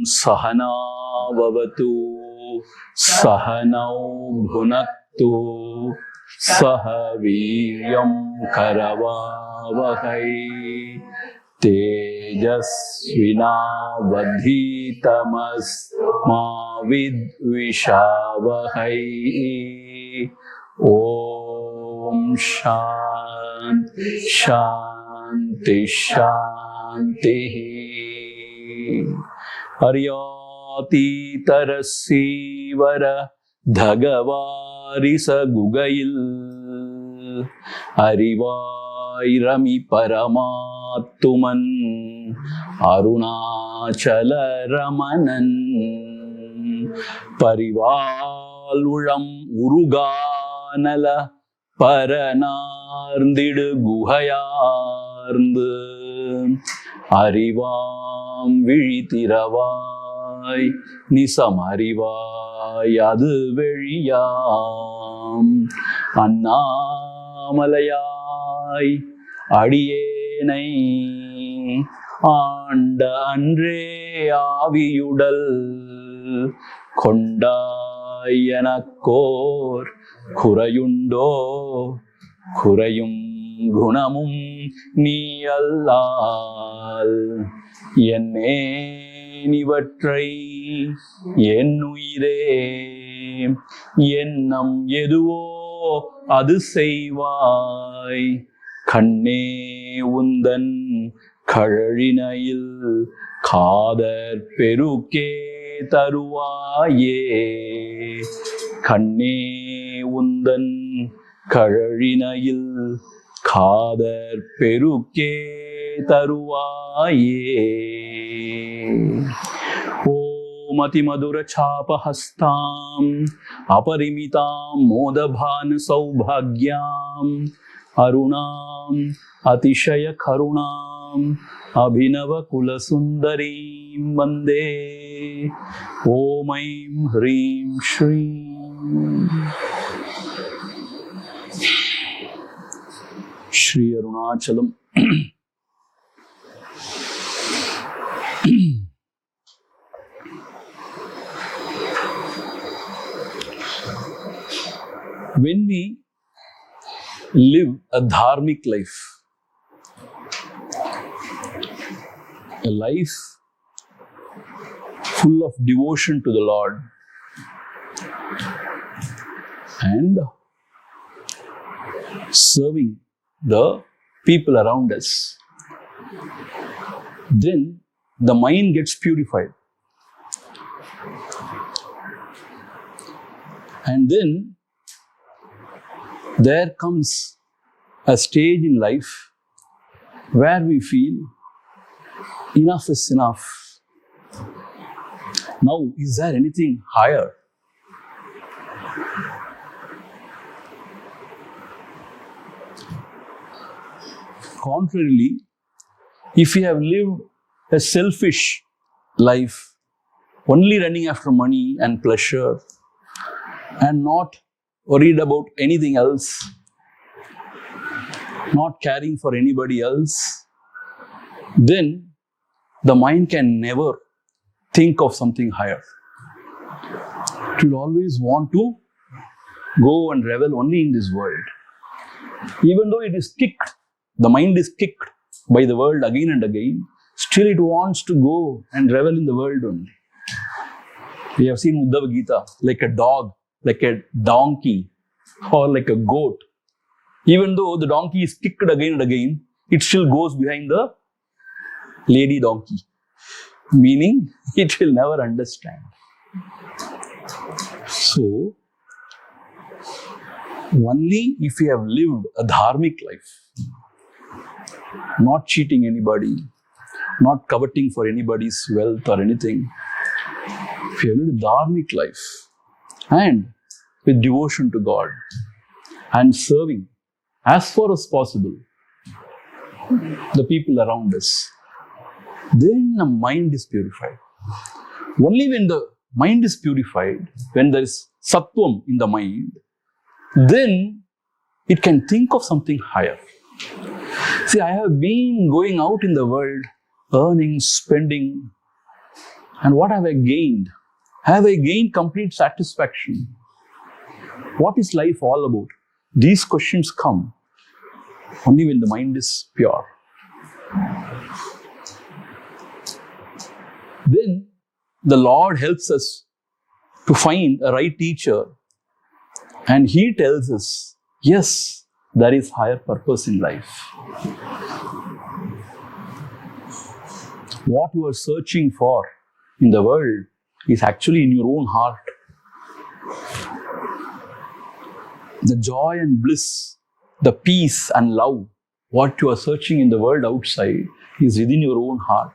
Sahana vavatu sahanau bhunaktu sahaviryam karavavahai tejasvinavadhitamas ma vidvishavahai. Om Shanti Shanti Shanti. Aryati tarasivara dhagavarisa gugayil arivairami paramattuman arunachala ramanan parivalulam uruganala paranarndidu guhayarndu அறிவாம் விழித்திரவாய் நிசமறிவாய் அது வெளியாம் அண்ணாமலையாய் அடியேனை ஆண்ட அன்றே ஆவியுடல் கொண்டாய் எனக்கோர் குறையுண்டோ குறையும் குணமும் நீ அல்லால் என்னேனிவற்றை என்னுயிரே எண்ணம் எதுவோ அது செய்வாய் கண்ணே உந்தன் கழழினையில் காதற் பெருக்கே தருவாயே கண்ணே உந்தன் கழழினையில் காதற் பெருக்கே தருவாயே. ஓம் அதிமதுர சாபஹஸ்தாம் அபரிமிதாம் மோதபான சௌபாக்யாம் அருணாம் அதிசய கருணாம் அபிநவ குலசுந்தரீம் வந்தே. ஓம் ஐம் ஹ்ரீம் ஸ்ரீம் Shri Arunachalam. When we live a dharmic life, a life full of devotion to the Lord and serving the people around us, then the mind gets purified. And then there comes a stage in life where we feel enough is enough. Now, is there anything higher? Contrarily, if we have lived a selfish life, only running after money and pleasure, and not worried about anything else, not caring for anybody else, then the mind can never think of something higher. It will always want to go and revel only in this world. Even though it is kicked, the mind is kicked by the world again and again, still it wants to go and revel in the world only. We have seen Uddhava Gita, like a dog, like a donkey, or like a goat. Even though the donkey is kicked again and again, it still goes behind the lady donkey. Meaning, it will never understand. So, Only if we have lived a dharmic life, not cheating anybody, not coveting for anybody's wealth or anything. If you have lived a dharmic life and with devotion to God and serving as far as possible the people around us, then the mind is purified. Only when the mind is purified, when there is sattvam in the mind, then it can think of something higher. See, I have been going out in the world, earning, spending, and what have I gained? Have I gained complete satisfaction? What is life all about? These questions come only when the mind is pure. Then the Lord helps us to find a right teacher, and He tells us, yes, there is higher purpose in life. What you are searching for in the world is actually in your own heart. The joy and bliss, the peace and love, what you are searching in the world outside is within your own heart.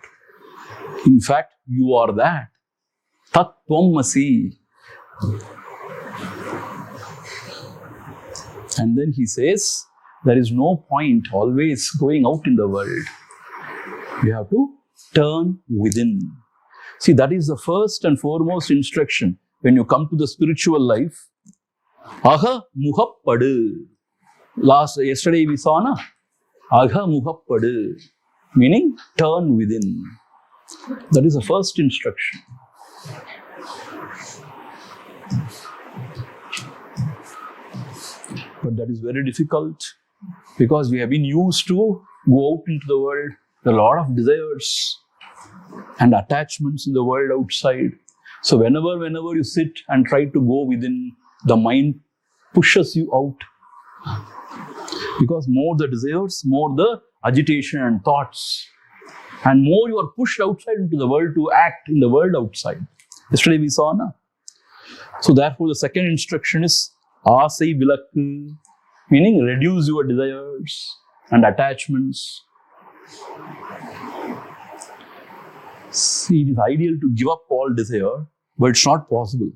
In fact, you are that. Tat Tvam Asi. And then He says, there is no point always going out in the world. You have to turn within. See, that is the first and foremost instruction when you come to the spiritual life. Aha muhappadu. Yesterday we saw, na? Aha muhappadu. Meaning, turn within. That is the first instruction. But that is very difficult because we have been used to go out into the world. There are a lot of desires and attachments in the world outside. So whenever you sit and try to go within, the mind pushes you out. Because more the desires, more the agitation and thoughts. And more you are pushed outside into the world to act in the world outside. Yesterday we saw, na? So therefore the second instruction is Asai Vilakku, meaning reduce your desires and attachments. See, it is ideal to give up all desire, but it's not possible.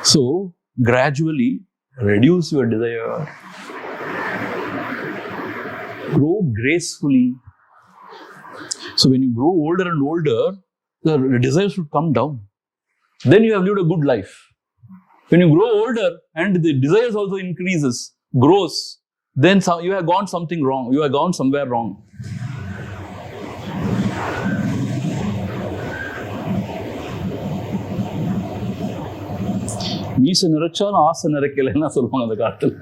So, gradually reduce your desire, grow gracefully. So, when you grow older and older, the desire should come down. Then you have lived a good life. When you grow older and the desires also increases, grows, then you have gone something wrong. You have gone somewhere wrong. மீச நிறச்சாலும் ஆசை நிறைக்கலைன்னா சொல்லுவாங்க அந்த காலத்தில்.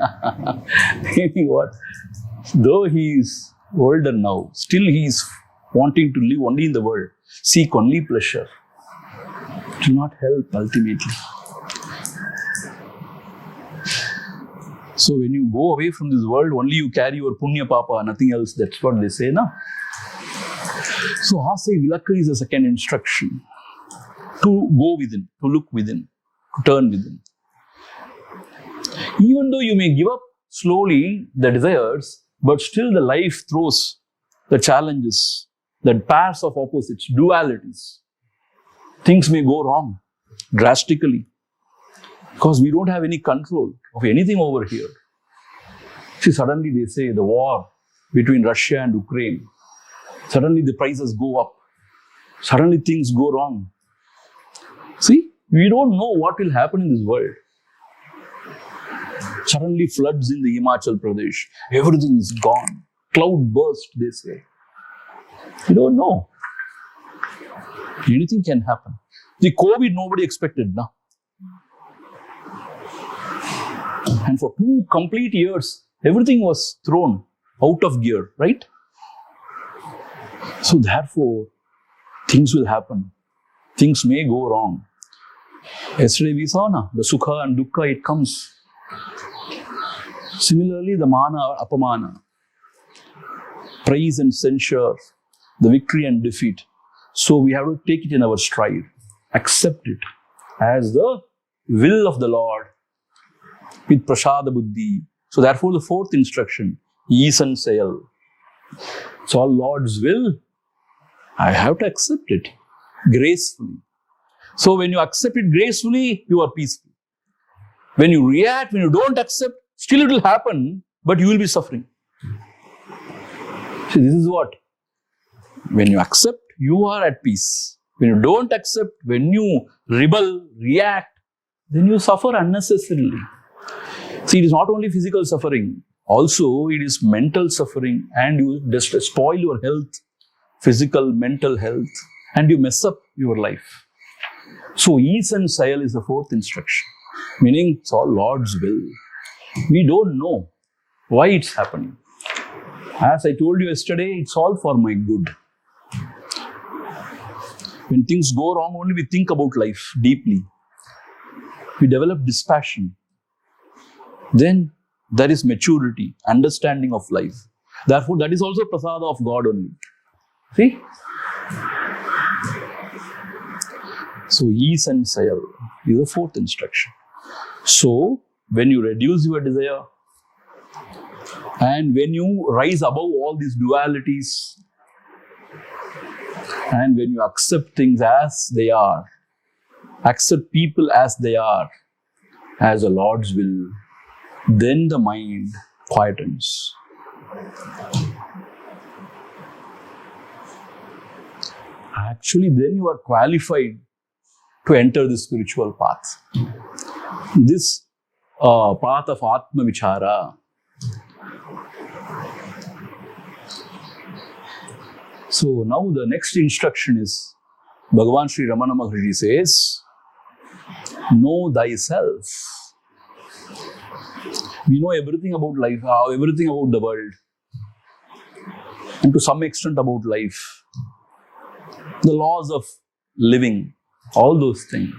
Meaning what? Though he is older now, still he is wanting to live only in the world, seek only pleasure. It will not help ultimately. So when you go away from this world, only you carry your punya papa, nothing else. That's what they say, na? So Asai Vilakku is the second instruction. To go within, to look within, to turn within. Even though you may give up slowly the desires, but still the life throws the challenges, the pairs of opposites, dualities. Things may go wrong drastically because we don't have any control of anything over here. See, suddenly they say the war between Russia and Ukraine. Suddenly the prices go up. Suddenly things go wrong. See, we don't know what will happen in this world. Suddenly floods in the Himachal Pradesh. Everything is gone. Cloud burst, they say. We don't know. Anything can happen. The COVID nobody expected, na? And for 2 complete years, everything was thrown out of gear, right? So therefore, things will happen. Things may go wrong. Yesterday we saw, na, the sukha and dukkha, it comes. Similarly, the mana or apamana, praise and censure, the victory and defeat. So we have to take it in our stride, accept it as the will of the Lord, with prasada buddhi. So therefore the fourth instruction, ease and sayal. It's all Lord's will. I have to accept it gracefully. So when you accept it gracefully, you are peaceful. When you react, when you don't accept, still it will happen, but you will be suffering. See, this is what? When you accept, you are at peace. When you don't accept, when you rebel, react, then you suffer unnecessarily. See, it is not only physical suffering, also it is mental suffering, and you just spoil your health, physical, mental health, and you mess up your life. So, ease and sayal is the fourth instruction, meaning it's all Lord's will. We don't know why it's happening. As I told you yesterday, it's all for my good. When things go wrong, only we think about life deeply. We develop dispassion. Then there is maturity, understanding of life. Therefore, that is also prasada of God only. See? So, ease and sayal is the fourth instruction. So, when you reduce your desire and when you rise above all these dualities and when you accept things as they are, accept people as they are, as the Lord's will, then the mind quietens. Actually, then you are qualified to enter the spiritual path. This path of Atma Vichara. So now the next instruction is, Bhagavan Sri Ramana Maharshi says, know thyself. We know everything about life, everything about the world, and to some extent about life, the laws of living, all those things.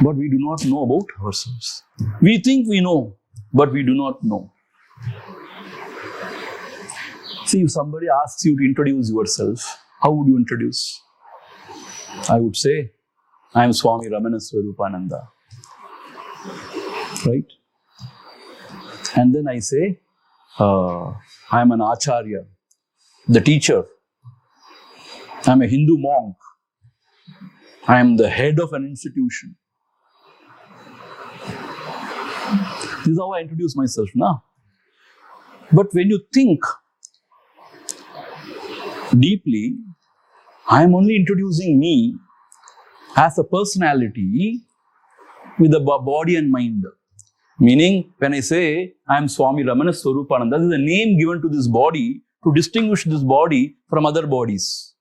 But we do not know about ourselves. We think we know, but we do not know. See, if somebody asks you to introduce yourself, how would you introduce? I would say, I am Swami Ramana Swaroopananda. Right? And then I say, I am an acharya, the teacher. I am a Hindu monk. I am the head of an institution. This is how I introduce myself now. But when you think deeply, I am only introducing me as a personality with a body and mind. Meaning, when I say I am Swami Ramana Swaroopananda, this is a name given to this body to distinguish this body from other bodies.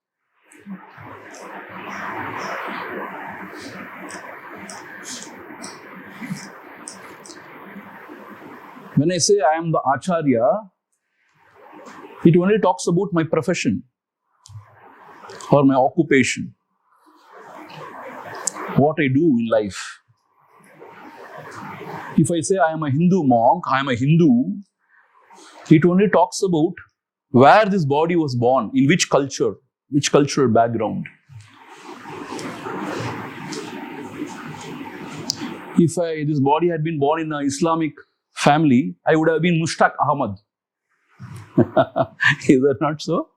When I say I am the Acharya, it only talks about my profession or my occupation, what I do in life. If I say I am a Hindu monk, I am a Hindu, it only talks about where this body was born, in which culture, which cultural background. If this body had been born in an Islamic family, I would have been Mushtaq Ahmad. Is that not so?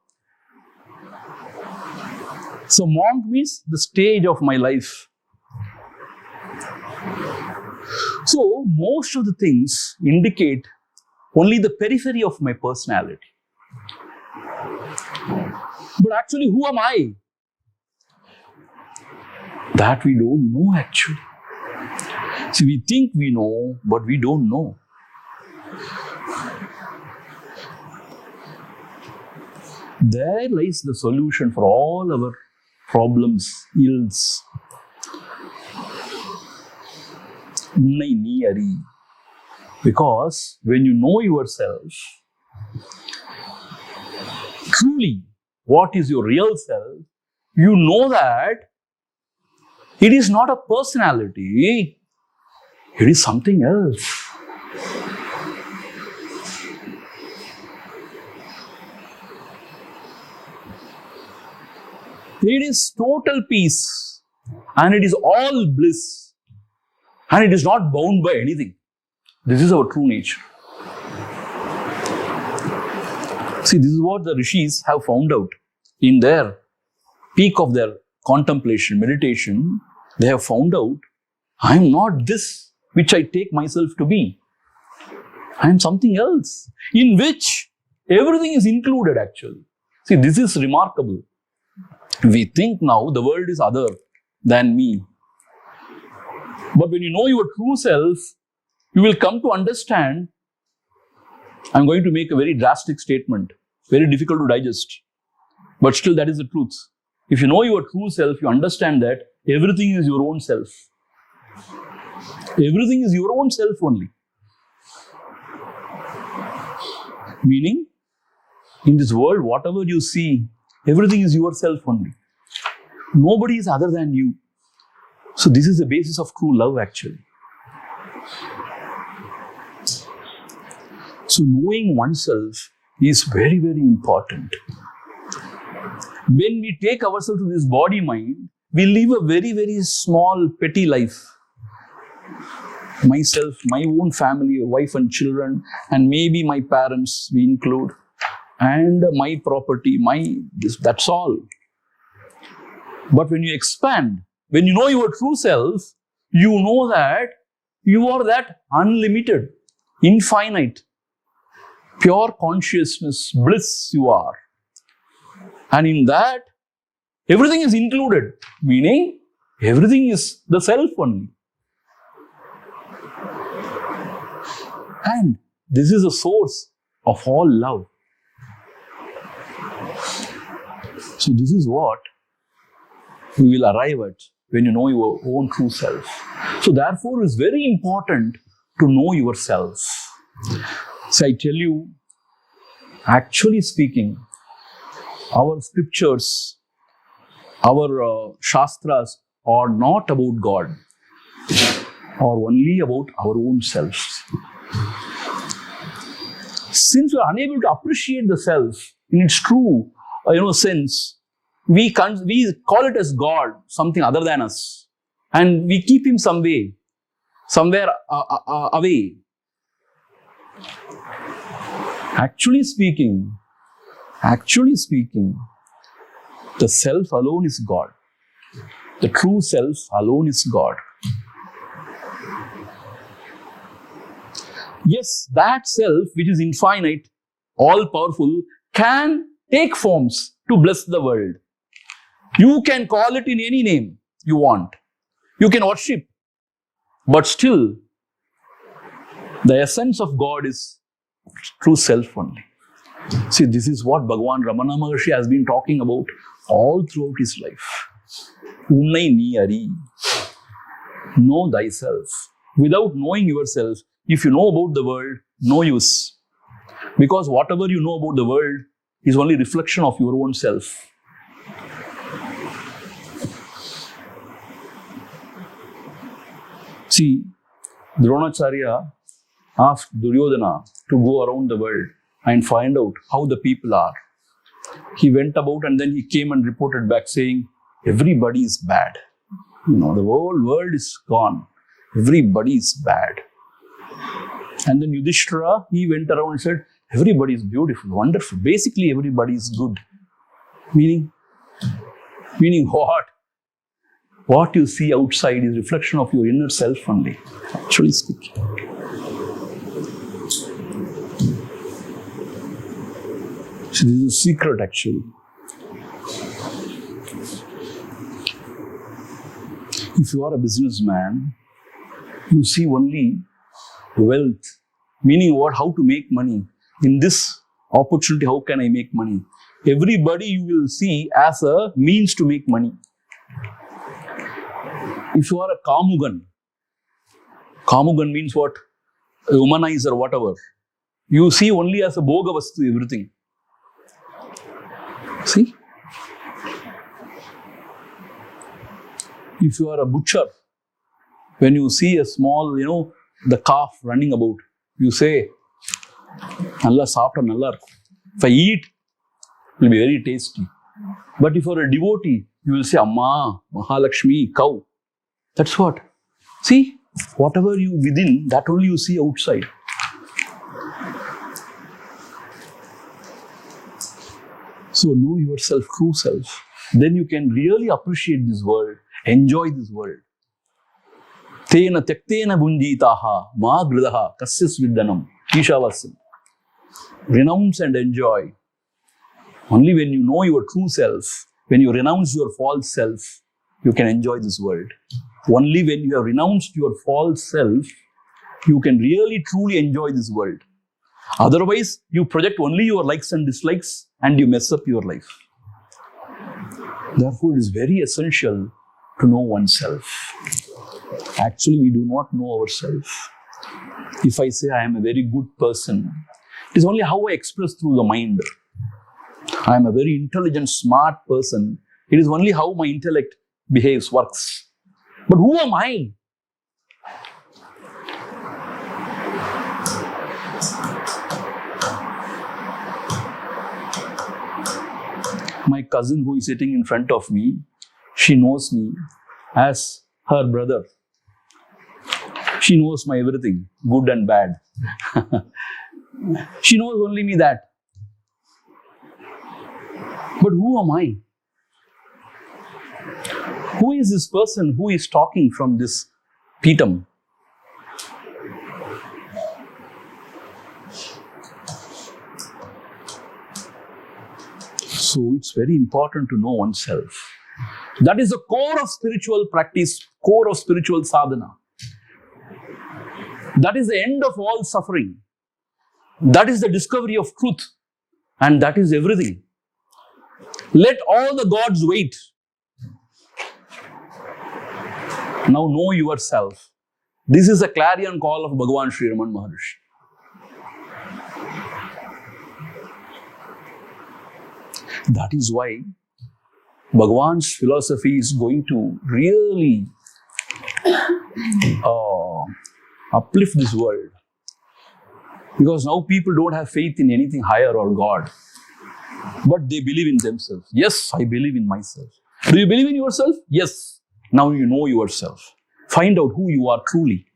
So monk means the stage of my life. So most of the things indicate only the periphery of my personality. But actually, who am I? That we don't know actually. See, we think we know, but we don't know. There lies the solution for all our problems, ills. Because when you know yourself, truly what is your real self, you know that it is not a personality, it is something else. It is total peace and it is all bliss and it is not bound by anything. This is our true nature. See, this is what the rishis have found out in their peak of their contemplation, meditation. They have found out, I am not this which I take myself to be. I am something else, in which everything is included actually. See, this is remarkable. We think now the world is other than me. But when you know your true self, you will come to understand. I'm going to make a very drastic statement, very difficult to digest, but still that is the truth. If you know your true self, you understand that everything is your own self. Everything is your own self only. Meaning, in this world, whatever you see, everything is yourself only. Nobody is other than you. So this is the basis of true love actually. So knowing oneself is very, very important. When we take ourselves to this body-mind, we live a very, very small, petty life. Myself, my own family, wife and children, and maybe my parents we include, and my property, that's all. But when you expand, when you know your true self, you know that you are that unlimited, infinite, pure consciousness, bliss you are. And in that, everything is included, meaning everything is the self only. And this is the source of all love. So this is what we will arrive at when you know your own true self. So therefore, it's very important to know yourself. So I tell you, actually speaking, our scriptures, our shastras are not about God, or only about our own selves. Since we are unable to appreciate the self in its true sense, we call it as God, something other than us, and we keep him somewhere away. Actually speaking, the self alone is God. The true self alone is God. Yes, that self, which is infinite, all-powerful, can take forms to bless the world. You can call it in any name you want. You can worship. But still, the essence of God is true self only. See, this is what Bhagavan Ramana Maharshi has been talking about all throughout his life. Unnai ni ari. Know thyself. Without knowing yourself, if you know about the world, no use. Because whatever you know about the world is only reflection of your own self. See, Dronacharya asked Duryodhana to go around the world and find out how the people are. He went about and then he came and reported back saying, everybody is bad. The whole world is gone. Everybody is bad. And then Yudhishthira, he went around and said, everybody is beautiful, wonderful. Basically, everybody is good. Meaning what? What you see outside is reflection of your inner self only, actually speaking. So this is a secret actually. If you are a businessman, you see only wealth, meaning what? How to make money. In this opportunity, how can I make money? Everybody you will see as a means to make money. If you are a Kamugan means what? A womanizer, whatever. You see only as a Bhogavastu everything. See? If you are a butcher, when you see a small, the calf running about, you say, Nalla saapta nalla irukku. If I eat, it will be very tasty. But if you are a devotee, you will say, Amma, Mahalakshmi, cow. That's what. See, Whatever you within, that only you see outside. So know yourself, true self. Then you can really appreciate this world, enjoy this world. Tena tyaktena bunjitaha ma gridaha kasyas viddanam. Ishavasya. Renounce and enjoy. Only when you know your true self, when you renounce your false self, you can enjoy this world. Only when you have renounced your false self, you can really truly enjoy this world. Otherwise, you project only your likes and dislikes and you mess up your life. Therefore, it is very essential to know oneself. Actually, we do not know ourselves. If I say I am a very good person, it is only how I express through the mind. I am a very intelligent, smart person. It is only how my intellect behaves, works. But who am I? My cousin who is sitting in front of me, she knows me as her brother. She knows my everything, good and bad. She knows only me that. But who am I? Who is this person who is talking from this Peetam? So it's very important to know oneself. That is the core of spiritual practice, core of spiritual sadhana. That is the end of all suffering. That is the discovery of truth. And that is everything. Let all the gods wait. Now know yourself. This is a clarion call of Bhagavan Sri Ramana Maharshi. That is why Bhagavan's philosophy is going to really uplift this world. Because now people don't have faith in anything higher or God. But they believe in themselves. Yes, I believe in myself. Do you believe in yourself? Yes. Now you know yourself. Find out who you are truly.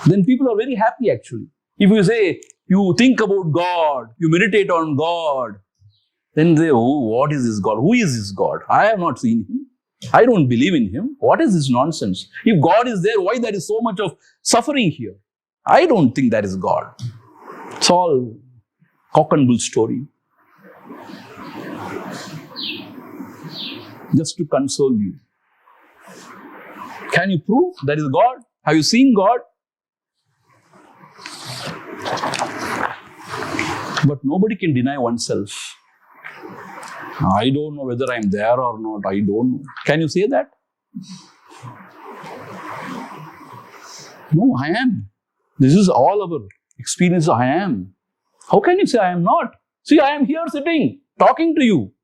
Then people are very happy actually. If you say, you think about God, you meditate on God, then they, oh, what is this God? Who is this God? I have not seen him. I don't believe in him. What is this nonsense? If God is there, why there is so much of suffering here? I don't think that is God. It's all cock and bull story. Just to console you. Can you prove there is God? Have you seen God? But nobody can deny oneself. I don't know whether I am there or not. I don't know. Can you say that? No, I am. This is all our experience. I am. How can you say I am not? See, I am here sitting, talking to you.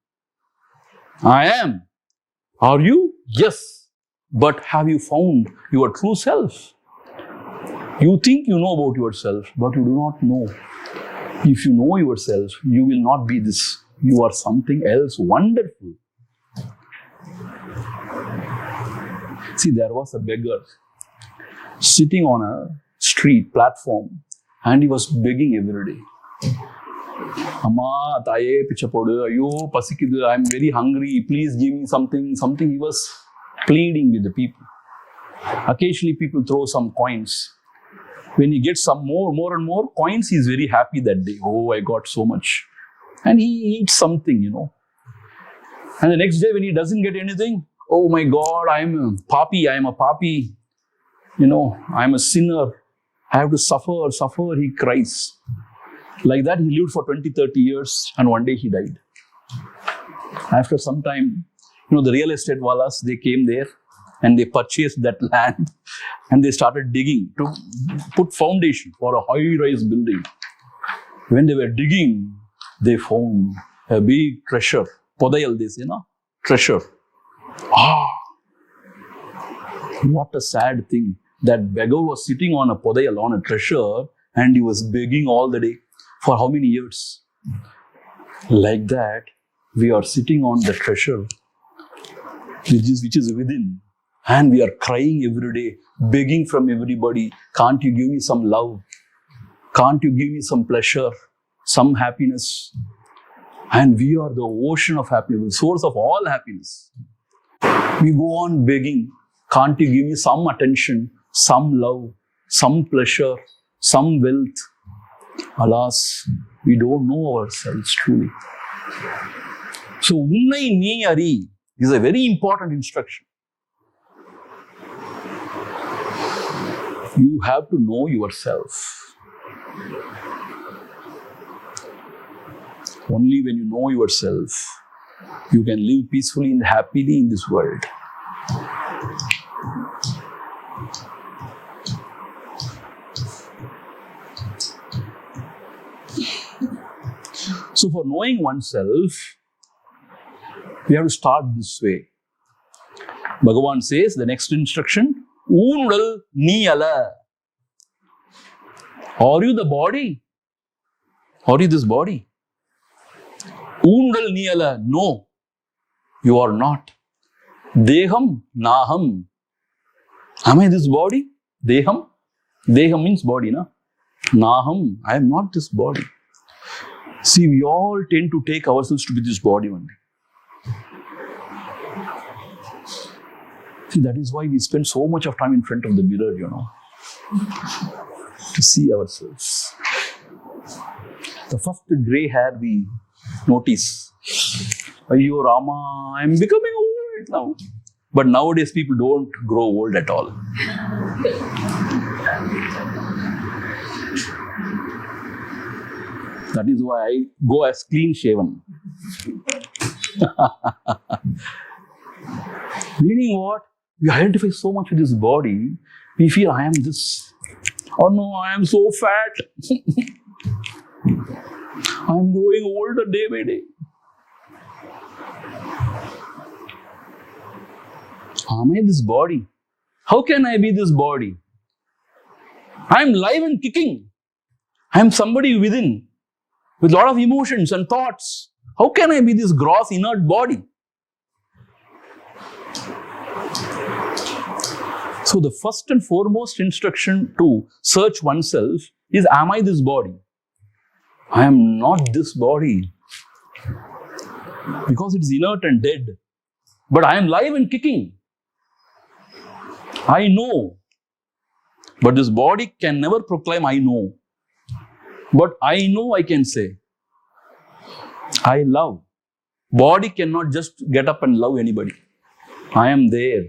I am. Are you? Yes. But have you found your true self? You think you know about yourself, but you do not know. If you know yourself, you will not be this. You are something else wonderful. See, there was a beggar sitting on a street platform and he was begging every day. Amma, taye, pichapodu, ayo, pasikidu, I am very hungry, please give me something. He was pleading with the people. Occasionally people throw some coins. When he gets some more and more coins, he is very happy that day. Oh, I got so much. And he eats something, And the next day when he doesn't get anything, oh my God, I am a papi. I am a sinner. I have to suffer, he cries. Like that, he lived for 20-30 years and one day he died. After some time, the real estate wallas, they came there and they purchased that land and they started digging to put foundation for a high-rise building. When they were digging, they found a big treasure. Podayal, they say, treasure. What a sad thing. That beggar was sitting on a podayal, on a treasure, and he was begging all the day. For how many years? Like that, we are sitting on the treasure, which is within. And we are crying every day, begging from everybody, can't you give me some love? Can't you give me some pleasure, some happiness? And we are the ocean of happiness, source of all happiness. We go on begging, can't you give me some attention, some love, some pleasure, some wealth? Alas, we don't know ourselves truly. So, Unnai Nee Ari is a very important instruction. You have to know yourself. Only when you know yourself, you can live peacefully and happily in this world. So for knowing oneself, we have to start this way. Bhagavan says, the next instruction, Oonudal Nee Ala. Are you the body? Are you this body? Oonudal Nee Ala. No, you are not. Deham Naham. Am I this body? Deham? Deham means body, na? Naham. I am not this body. See, we all tend to take ourselves to be this body only. See, that is why we spend so much of time in front of the mirror, to see ourselves. The first grey hair we notice. Ayyo Rama, I am becoming old now. But nowadays people don't grow old at all. That is why I go as clean shaven. Meaning what? We identify so much with this body, we feel I am this. Oh no, I am so fat. I am growing older day by day. Am I this body? How can I be this body? I am live and kicking. I am somebody within, with a lot of emotions and thoughts. How can I be this gross, inert body? So the first and foremost instruction to search oneself is, am I this body? I am not this body. Because it is inert and dead. But I am live and kicking. I know. But this body can never proclaim I know. But I know I can say. I love. Body cannot just get up and love anybody. I am there.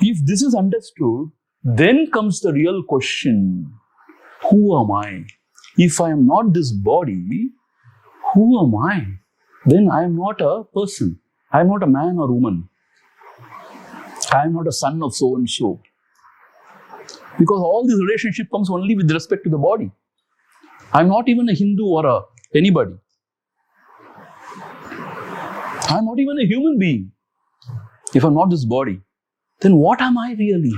If this is understood, then comes the real question. Who am I? If I am not this body, who am I? Then I am not a person. I am not a man or woman. I am not a son of so and so. Because all this relationship comes only with respect to the body. I am not even a Hindu or anybody. I am not even a human being. If I am not this body, then what am I really?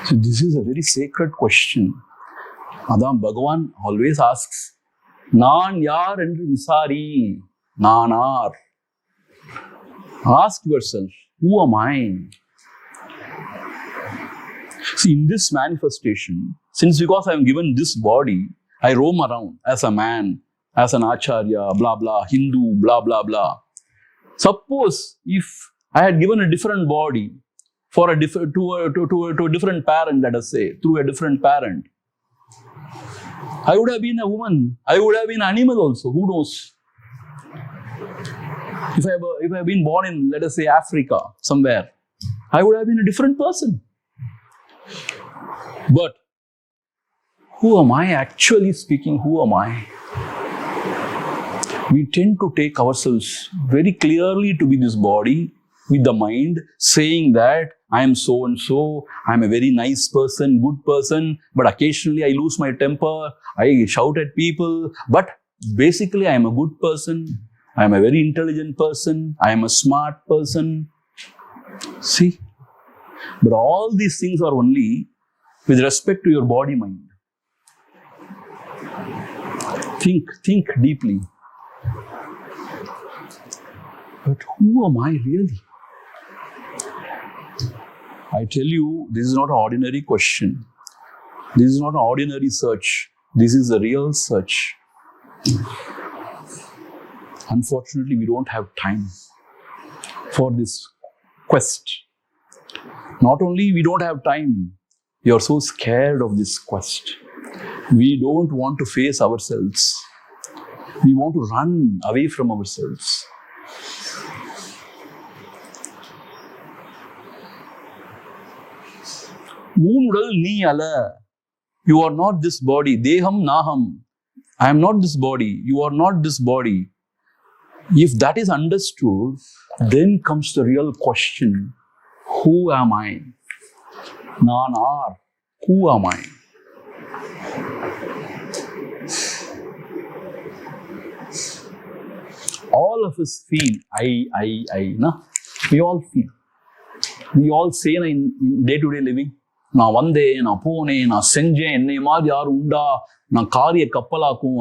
So this is a very sacred question. Adam Bhagavan always asks, Naan yar endru visari, naanar. Ask yourself, who am I? See, in this manifestation, because I am given this body, I roam around as a man, as an acharya, blah blah, Hindu, blah blah blah. Suppose if I had given a different body for a to a different parent, let us say, through a different parent, I would have been a woman. I would have been an animal also. Who knows? If I have been born in, let us say, Africa, somewhere, I would have been a different person. But who am I actually speaking? Who am I? We tend to take ourselves very clearly to be this body with the mind, saying that I am so and so, I am a very nice person, good person, but occasionally I lose my temper, I shout at people, but basically I am a good person, I am a very intelligent person, I am a smart person. See? But all these things are only with respect to your body mind. Think deeply. But who am I really? I tell you, this is not an ordinary question. This is not an ordinary search. This is a real search. Unfortunately, we don't have time for this quest. Not only we don't have time, we are so scared of this quest. We don't want to face ourselves. We want to run away from ourselves. Moonudal ni ala. You are not this body. Deham naham. I am not this body. You are not this body. If that is understood, then comes the real question. Who am I? Nanar. Who am I? All of us feel, I. No? We all feel. We all say in day-to-day living, நான் வந்தேன், நான் போனேன், நான் செஞ்சேன், என்னை மாதிரி யாரும் உண்டா, நான் காரிய கப்பலாக்கும்,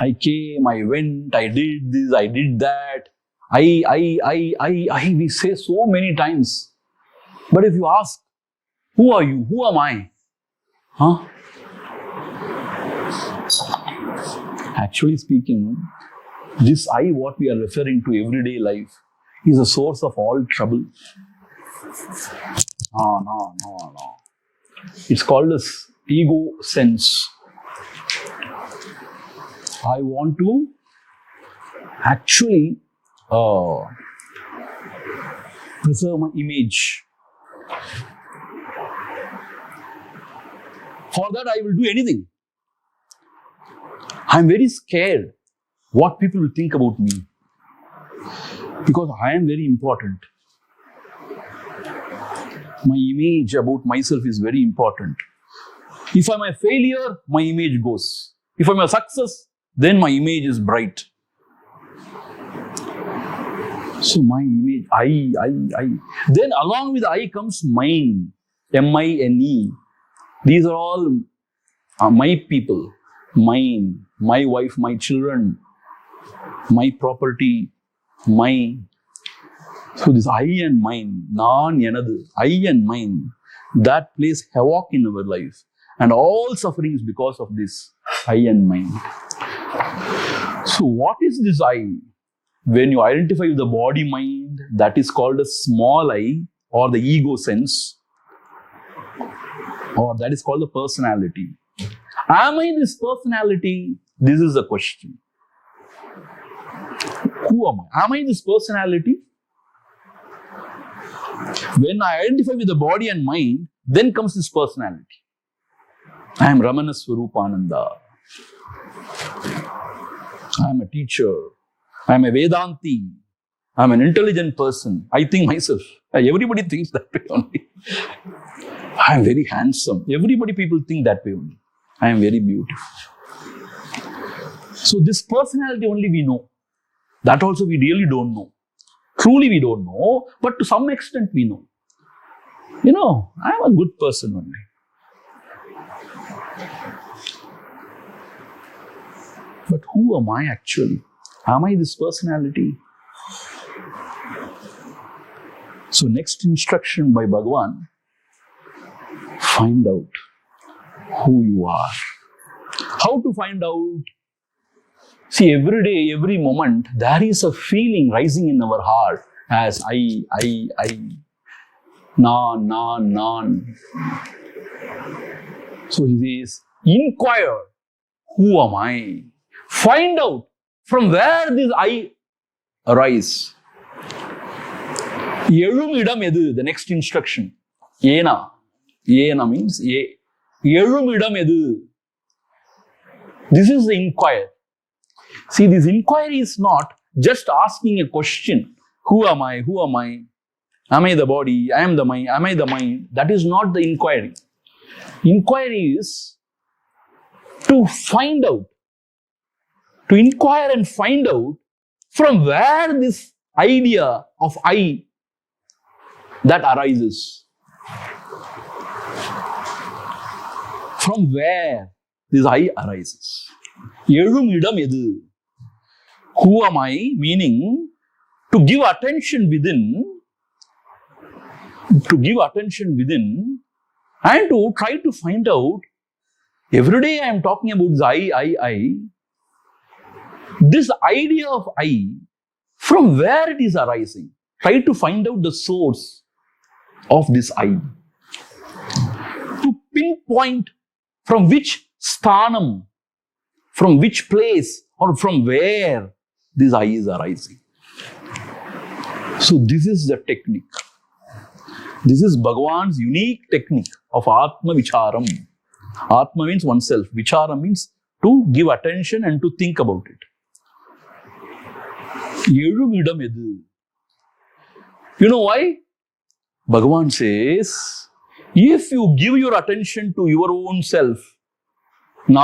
I came, I went, I did this, I did that, we say so many times. But if you ask, who are you? Who am I? Huh? Actually speaking, this I, what we are referring to everyday life, is a source of all trouble. No. It's called as ego sense. I want to actually preserve my image. For that, I will do anything. I'm very scared what people will think about me. Because I am very important. My image about myself is very important. If I'm a failure, my image goes. If I'm a success, then my image is bright. So my image, I. Then along with I comes mine, M-I-N-E. These are all my people, mine, my wife, my children, my property, mine. So this I and mine, naan enadu, I and mine, that plays havoc in our life. And all suffering is because of this I and mine. So what is this I? When you identify with the body mind, that is called a small I, or the ego sense, or that is called the personality. Am I this personality? This is the question. Who am I? Am I this personality? When I identify with the body and mind, then comes this personality. I am Ramana Swaroopananda. I am a teacher. I am a Vedanti. I am an intelligent person. I think myself. Everybody thinks that way only. I am very handsome. People think that way only. I am very beautiful. So this personality only we know. That also we really don't know. Truly we don't know, but to some extent we know. You know, I am a good person only. But who am I actually? Am I this personality? So next instruction by Bhagavan, find out who you are. How to find out? See, every day, every moment, there is a feeling rising in our heart as I. Nan. So he says, inquire, who am I? Find out from where this I arise. Elum idam edu, the next instruction. Yena means ye. Elum idam edu. This is the inquire. See, this inquiry is not just asking a question. Who am I? Who am I? Am I the body? I am the mind. Am I the mind? That is not the inquiry. Inquiry is to find out. To inquire and find out from where this idea of I that arises. From where this I arises. Elum idam edu. Who am I? Meaning to give attention within, and to try to find out. Every day I am talking about this I. This idea of I, from where it is arising. Try to find out the source of this I. To pinpoint from which sthanam, from which place, or from where this I is arising. So this is the technique. This is Bhagavan's unique technique of Atma Vicharam. Atma means oneself. Vichara means to give attention and to think about it. Ezhumidam edu. You know why? Bhagavan says, if you give your attention to your own self, I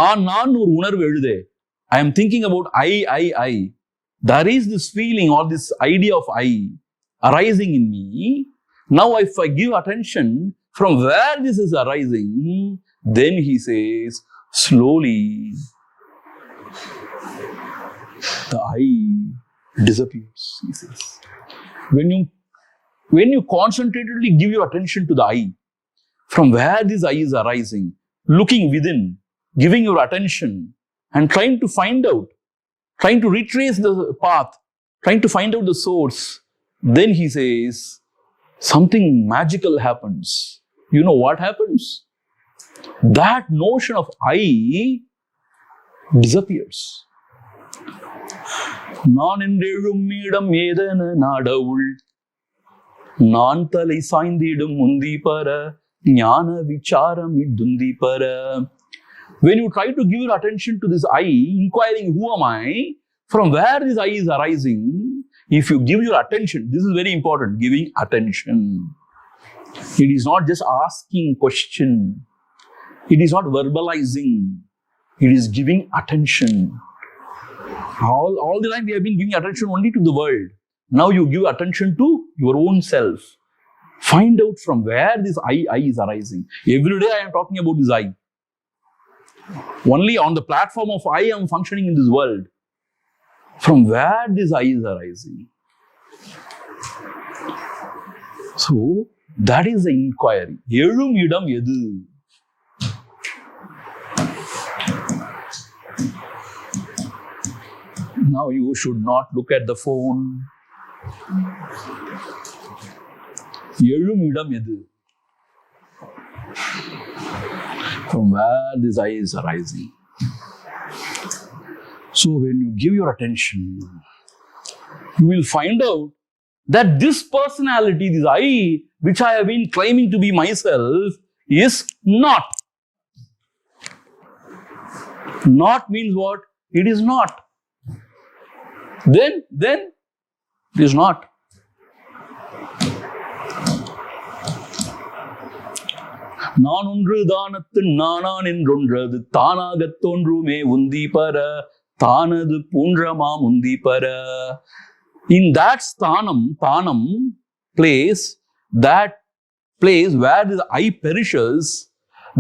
am thinking about I. There is this feeling or this idea of I arising in me. Now if I give attention from where this is arising, then he says, slowly the I disappears, he says. When you concentratedly give your attention to the I, from where this I is arising, looking within, giving your attention and trying to find out, trying to retrace the path, trying to find out the source, then he says, something magical happens. You know what happens? That notion of I disappears. நான் என்றெழும் மீடம் ஏதென நாடவுள் நான் தலை சாய்ந்திடும் முந்தி பர ஞான விசாரம் இதுந்தி பர. When you try to give your attention to this I, inquiring who am I, from where this I is arising, if you give your attention, this is very important, giving attention. It is not just asking question. It is not verbalizing. It is giving attention. All the time we have been giving attention only to the world. Now you give attention to your own self. Find out from where this I is arising. Every day I am talking about this I. Only on the platform of I am functioning in this world. From where this I is arising. So, that is the inquiry. Ezhumidam edu. Now you should not look at the phone. Ezhumidam edu. From where this I is arising. So when you give your attention, you will find out that this personality, this I, which I have been claiming to be myself, is not. Not means what? It is not. Then it is not. நான் ஒன்று தானத்து நானான் என்றொன்றது தானாகத் தோன்றுமே உந்தி பர தானது பூன்றமா முந்தி பர. In that thanam place, that place where the I perishes,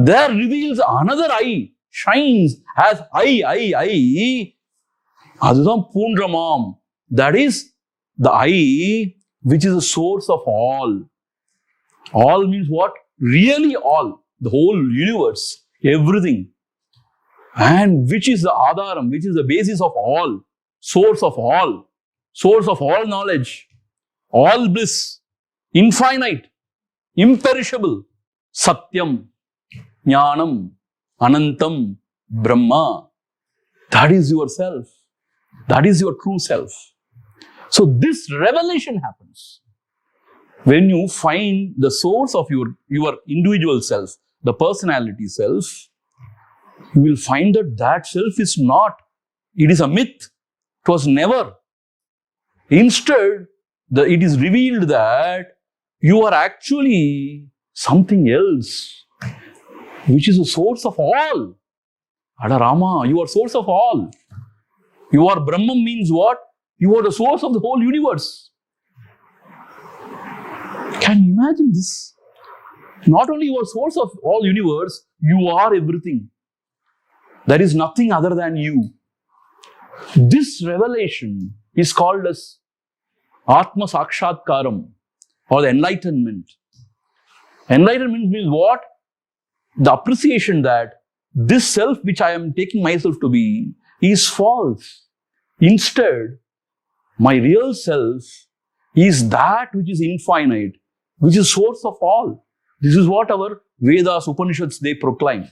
there reveals another I, shines as I. Adudam Pundramam. That is the I which is the source of all. All means what? Really all. The whole universe. Everything. And which is the Adharam, which is the basis of all. Source of all. Source of all knowledge. All bliss. Infinite. Imperishable. Satyam. Jnanam. Anantam. Brahma. That is yourself. That is your true self. So this revelation happens when you find the source of your individual self, the personality self. You will find that self is not. It is a myth. It was never. Instead, it is revealed that you are actually something else, which is the source of all. Ada Rama, you are source of all. You are Brahman means what? You are the source of the whole universe. Can you imagine this? Not only you are source of all universe, you are everything. There is nothing other than you. This revelation is called as Atma Sakshatkaram, or the enlightenment. Enlightenment means what? The appreciation that this self which I am taking myself to be is false. Instead, my real self is that which is infinite, which is source of all. This is what our Vedas, Upanishads, they proclaim.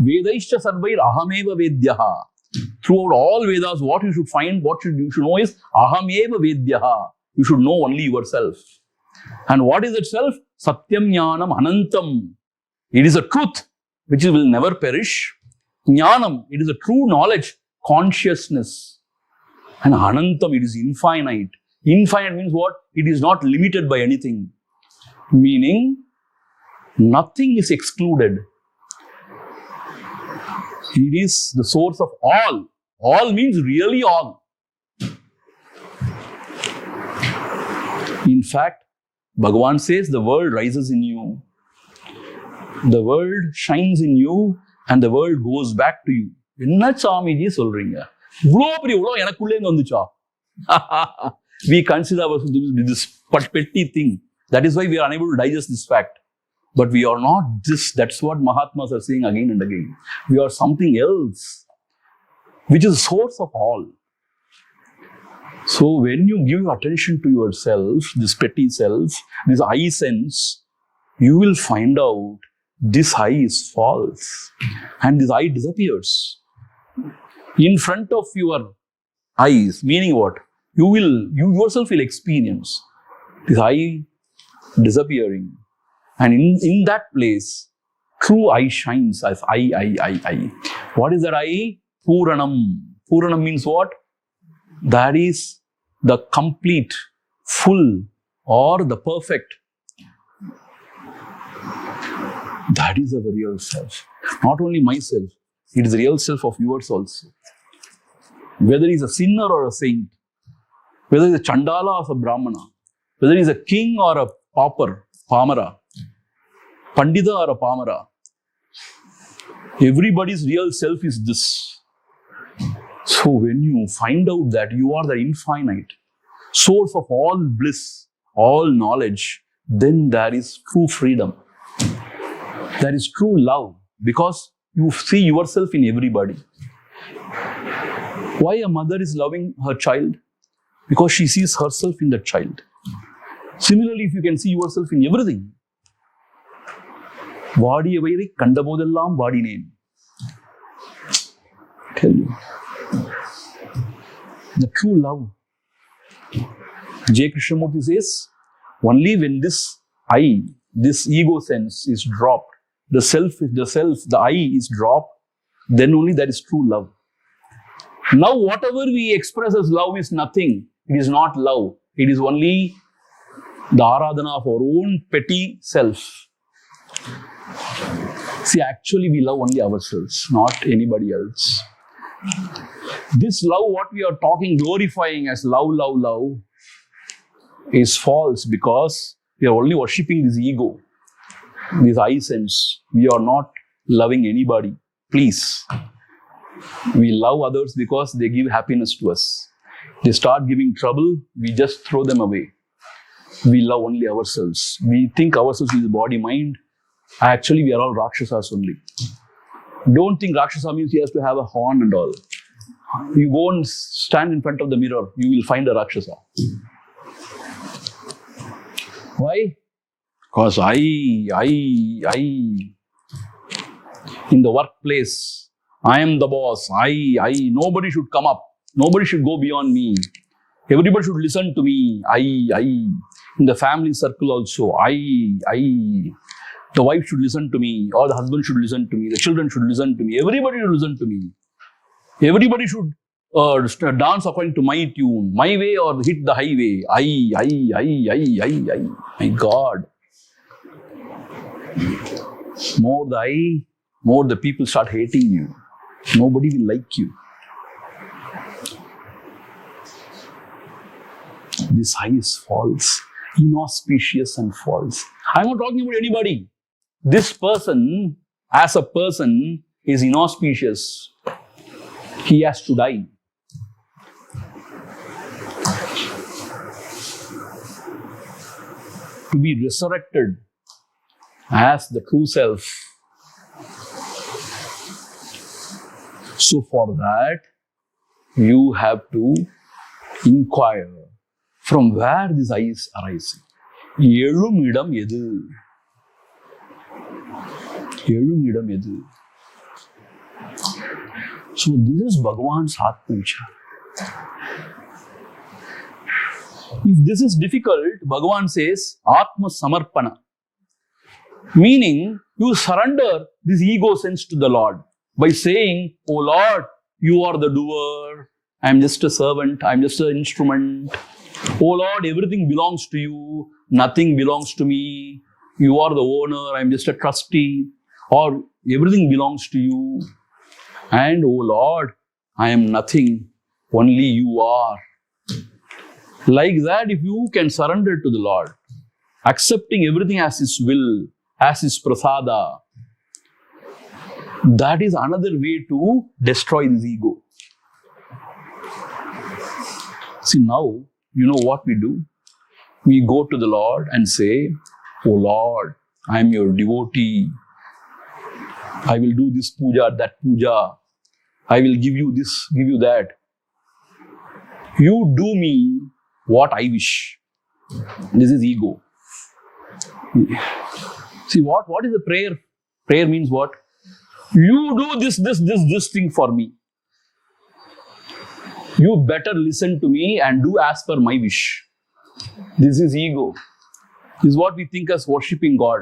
Vedaischa sarvair ahameva vedyaha. Throughout all Vedas, what you should find, you should know is ahameva vedyaha. You should know only yourself. And what is itself? Satyam jnanam anantam. It is a truth which will never perish. Jnanam, it is a true knowledge, consciousness. And anantam, it is infinite. Infinite means what? It is not limited by anything. Meaning, nothing is excluded. It is the source of all. All means really all. In fact, Bhagavan says the world rises in you. The world shines in you and the world goes back to you. Enna Swamiji solringa? We consider ourselves this petty thing. That is why we are unable to digest this fact. But we are not this. That's what Mahatmas are saying again and again. We are something else, which is the source of all. So when you give attention to yourself, this petty self, this I sense, you will find out this I is false. And this I disappears. In front of your eyes, meaning what? You yourself will experience this I disappearing. And in that place, true I shines as I. What is that I? Puranam. Puranam means what? That is the complete, full, or the perfect. That is our real self. Not only myself, it is the real self of yours also. Whether he is a sinner or a saint, whether he is a Chandala or a Brahmana, whether he is a king or a pauper, Pamara, Pandita or a Pamara, everybody's real self is this. So when you find out that you are the infinite, source of all bliss, all knowledge, then there is true freedom. There is true love, because you see yourself in everybody. Why a mother is loving her child? Because she sees herself in the child. Similarly, if you can see yourself in everything, Vadiya Vairi Kandabodellam Vadineen. Tell you. The true love. J. Krishnamurti says, only when this I, this ego sense is dropped, the I is dropped, then only there is true love. Now, whatever we express as love is nothing. It is not love. It is only the aradhana of our own petty self. See, actually we love only ourselves, not anybody else. This love, what we are talking, glorifying as love, is false, because we are only worshipping this ego, this I sense. We are not loving anybody. Please. We love others because they give happiness to us. They start giving trouble, we just throw them away. We love only ourselves. We think ourselves is body, mind. Actually, we are all Rakshasas only. Don't think Rakshasa means he has to have a horn and all. You go and stand in front of the mirror, you will find a Rakshasa. Why? Because I. In the workplace, I am the boss. I. Nobody should come up. Nobody should go beyond me. Everybody should listen to me. I. In the family circle also, I. The wife should listen to me, or the husband should listen to me. The children should listen to me. Everybody should listen to me. Everybody should dance according to my tune, my way, or hit the highway. I. My God. More the I, more the people start hating you. Nobody will like you. This I is false, inauspicious and false. I'm not talking about anybody. This person, as a person, is inauspicious. He has to die. To be resurrected as the true self. So for that, you have to inquire from where this I is arising. Elumidam edu. Elumidam edu. So this is Bhagavan's Atma Vichara. If this is difficult, Bhagavan says Atma Samarpana. Meaning, you surrender this ego sense to the Lord by saying, "Oh Lord, you are the doer. I am just a servant. I am just an instrument. Oh Lord, everything belongs to you. Nothing belongs to me. You are the owner. I am just a trustee. Or everything belongs to you. And oh Lord, I am nothing. Only you are." Like that, if you can surrender to the Lord, accepting everything as His will, as His prasada, that is another way to destroy this ego. See, now, you know what we do? We go to the Lord and say, "Oh Lord, I am your devotee. I will do this puja, that puja. I will give you this, give you that. You do me what I wish." This is ego. See, what is the prayer? Prayer means what? You do this thing for me. You better listen to me and do as per my wish. This is ego. This is what we think as worshipping God.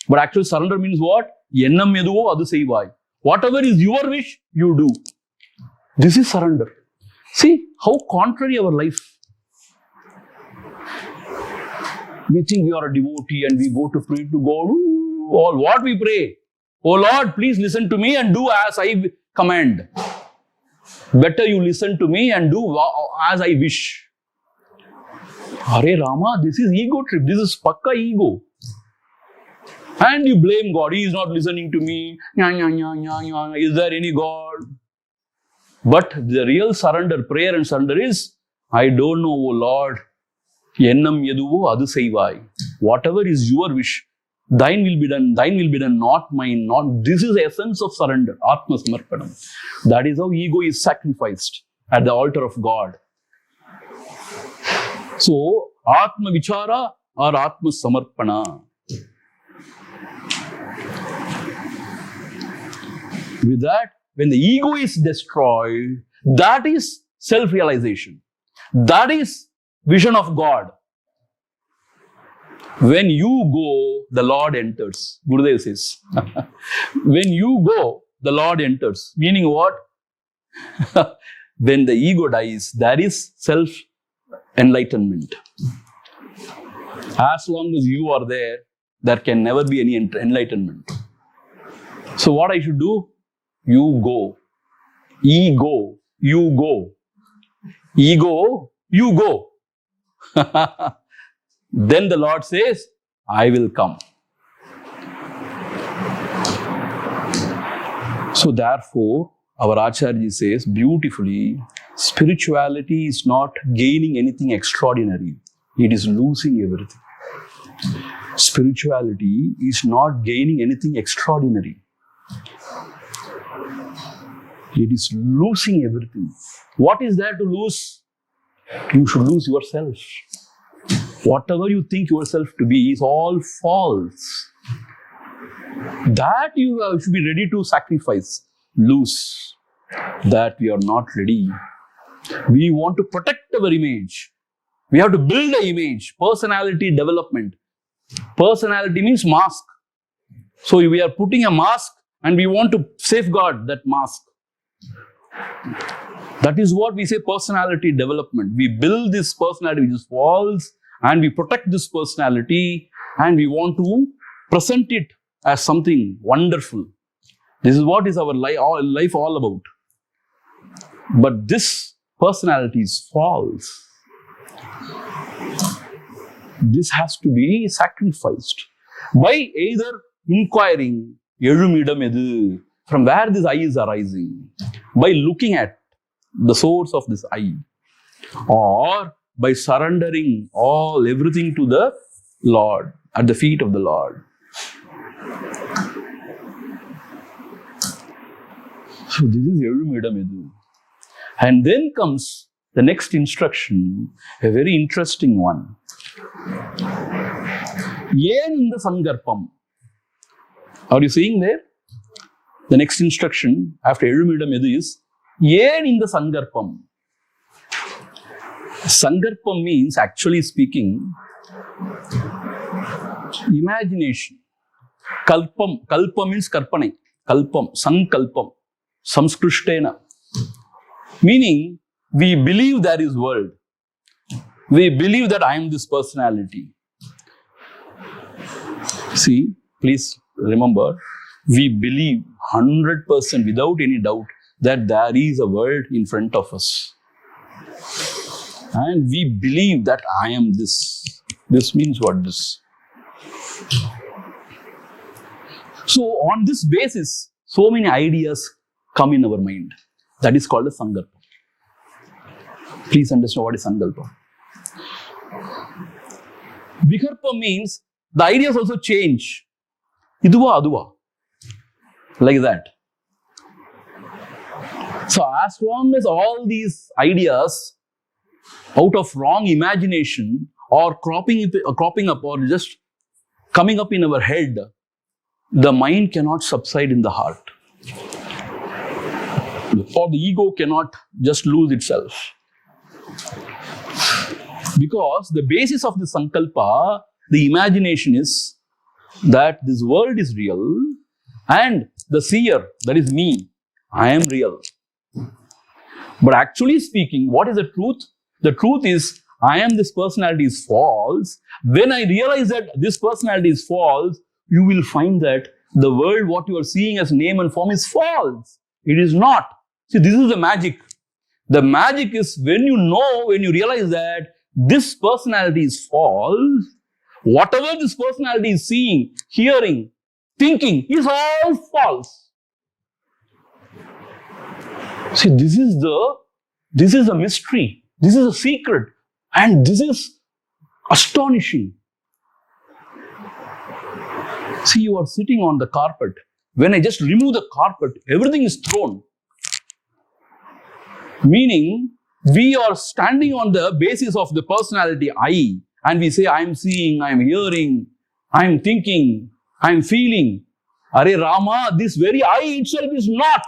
But actually surrender means what? Ennam eduvo adu seivai. Whatever is your wish, you do. This is surrender. See how contrary our life. We think we are a devotee and we go to pray to God. All what we pray? "Oh Lord, please listen to me and do as I command." Better you listen to me and do as I wish. Hare Rama, this is ego trip. This is pakka ego. And you blame God. He is not listening to me. Is there any God? But the real surrender, prayer and surrender is, "I don't know, O Lord. Ennam eduvo adu seivai." Whatever is your wish, thine will be done, not mine, not. This is the essence of surrender, Atma Samarpanam. That is how ego is sacrificed at the altar of God. So, Atma Vichara or Atma Samarpana. With that, when the ego is destroyed, that is self-realization. That is vision of God. When you go, the Lord enters. Gurudev says. When you go, the Lord enters. Meaning what? When the ego dies, there is self-enlightenment. As long as you are there, there can never be any enlightenment. So what I should do? You go. Ego, you go. Ego, you go. Then the Lord says, "I will come." So therefore, our Acharya says beautifully, spirituality is not gaining anything extraordinary. It is losing everything. Spirituality is not gaining anything extraordinary. It is losing everything. What is there to lose? You should lose yourself. Whatever you think yourself to be is all false. That you should be ready to sacrifice, lose. That we are not ready. We want to protect our image. We have to build an image. Personality development. Personality means mask. So we are putting a mask and we want to safeguard that mask. That is what we say personality development. We build this personality which is false and we protect this personality and we want to present it as something wonderful. This is what is our life all about. But this personality is false. This has to be sacrificed by either inquiring, "Elumidam edu," from where this I is arising? By looking at the source of this I, or by surrendering everything to the Lord, at the feet of the Lord. So this is Elumidamedu. And then comes the next instruction, a very interesting one. Yen in the Sangarpam. Are you seeing there? The next instruction after Elumidamedu is Yen in the Sangarpam. Sangarpam means, actually speaking, imagination. Kalpam. Kalpa means karpanai. Kalpam. Sankalpam. Samskrishtena. Meaning, we believe there is world. We believe that I am this personality. See, please remember, we believe 100% without any doubt that there is a world in front of us. And we believe that I am this. This means what this? So on this basis, so many ideas come in our mind. That is called a Sankalpa. Please understand what is Sankalpa. Vikarpa means the ideas also change. Iduva, aduva. Like that. So as long as all these ideas out of wrong imagination or cropping up or just coming up in our head, the mind cannot subside in the heart. Or the ego cannot just lose itself. Because the basis of the Sankalpa, the imagination is that this world is real and the seer, that is me, I am real. But actually speaking, what is the truth? The truth is, I am this personality is false. When I realize that this personality is false, you will find that the world, what you are seeing as name and form is false. It is not. See, this is the magic. The magic is when you realize that this personality is false, whatever this personality is seeing, hearing, thinking is all false. See, this is a mystery. This is a secret. And this is astonishing. See, you are sitting on the carpet. When I just remove the carpet, everything is thrown. Meaning, we are standing on the basis of the personality I, and we say, I am seeing, I am hearing, I am thinking, I am feeling. Are Rama, this very I itself is not.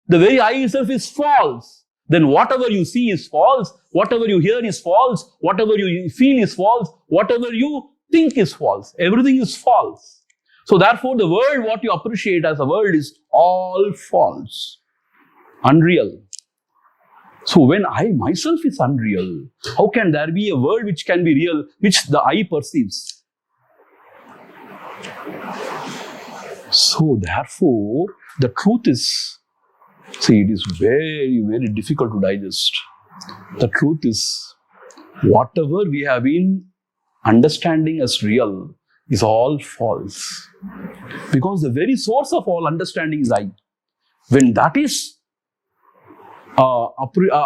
The very I itself is false. Then whatever you see is false, whatever you hear is false, whatever you feel is false, whatever you think is false. Everything is false. So therefore, the world, what you appreciate as a world is all false, unreal. So when I myself is unreal, how can there be a world which can be real, which the I perceives? So therefore, the truth is, see, it is very, very difficult to digest. The truth is, whatever we have been understanding as real is all false. Because the very source of all understanding is I. When that is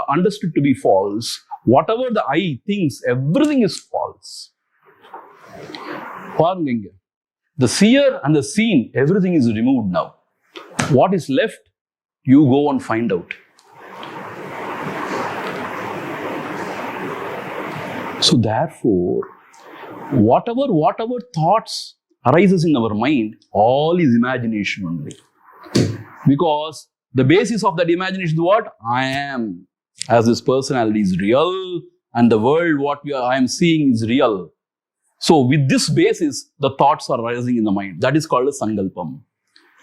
understood to be false, whatever the I thinks, everything is false. The seer and the seen, everything is removed now. What is left? You go and find out. So therefore, whatever thoughts arises in our mind, all is imagination only. Because the basis of that imagination is what? I am. As this personality is real, and the world what I am seeing is real. So with this basis, the thoughts are arising in the mind. That is called a Sankalpam.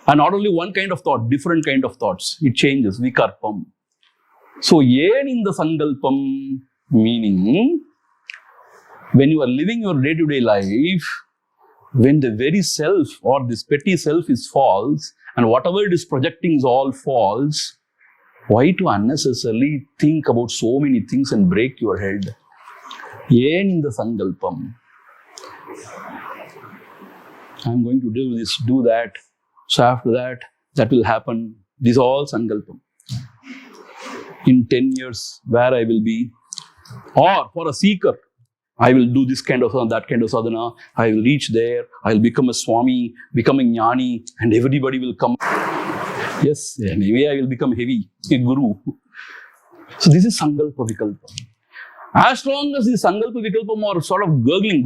And not only one kind of thought, different kind of thoughts. It changes, Vikarpam. So, yen in the Sankalpam, meaning, when you are living your day-to-day life, when the very self or this petty self is false, and whatever it is projecting is all false, why to unnecessarily think about so many things and break your head? Yen in the Sankalpam. I am going to do this, do that. So after that, that will happen. These are all sankalpam. In 10 years, where I will be. Or for a seeker, I will do this kind of sadhana, that kind of sadhana. I will reach there. I will become a Swami, becoming Jnani, and everybody will come. Yes, anyway, I will become heavy, a Guru. So this is sankalpa vikalpa. As long as this sankalpa vikalpam are sort of gurgling,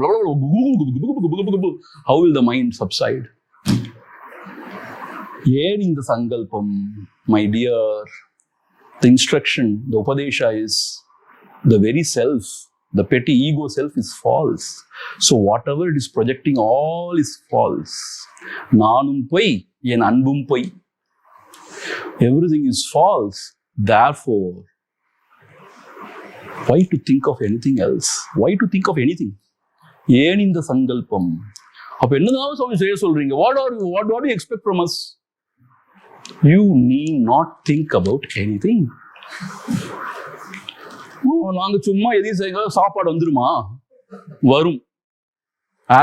how will the mind subside? Yen in the sankalpam, my dear, the instruction, the upadesha is the very self, the petty ego self is false. So whatever it is projecting, all is false. Nanum poi, yen anbum poi. Everything is false. Therefore, why to think of anything else? Why to think of anything? Yen in the sankalpam. Appo enna Swami say solringa? What do you expect from us? You need not think about anything. நாங்க சும்மா எதையும் செய்ய சாப்பாடு வந்துருமா? வரும்.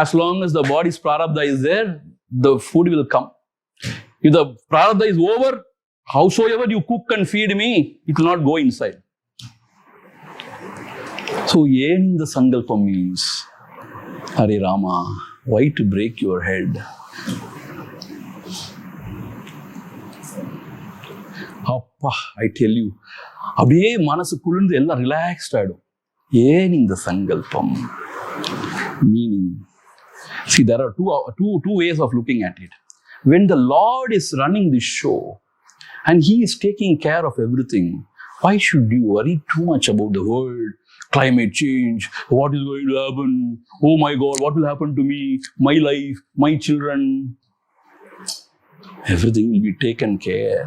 As long as the body's prarabdha is there, the food will come. If the prarabdha is over, howsoever you cook and feed me, it will not go inside. So, yen the sankalpam means, Hare Rama, why to break your head? Appa, I tell you, அப்படியே மனசு குளிர்ந்து எல்லாம் relaxed ஆயிடும். ஏன் இந்த சங்கல்பம்? Meaning, see, there are two ways of looking at it. When the Lord is running this show and He is taking care of everything, why should you worry too much about the world, climate change, what is going to happen? Oh my God, what will happen to me, my life, my children? Everything will be taken care.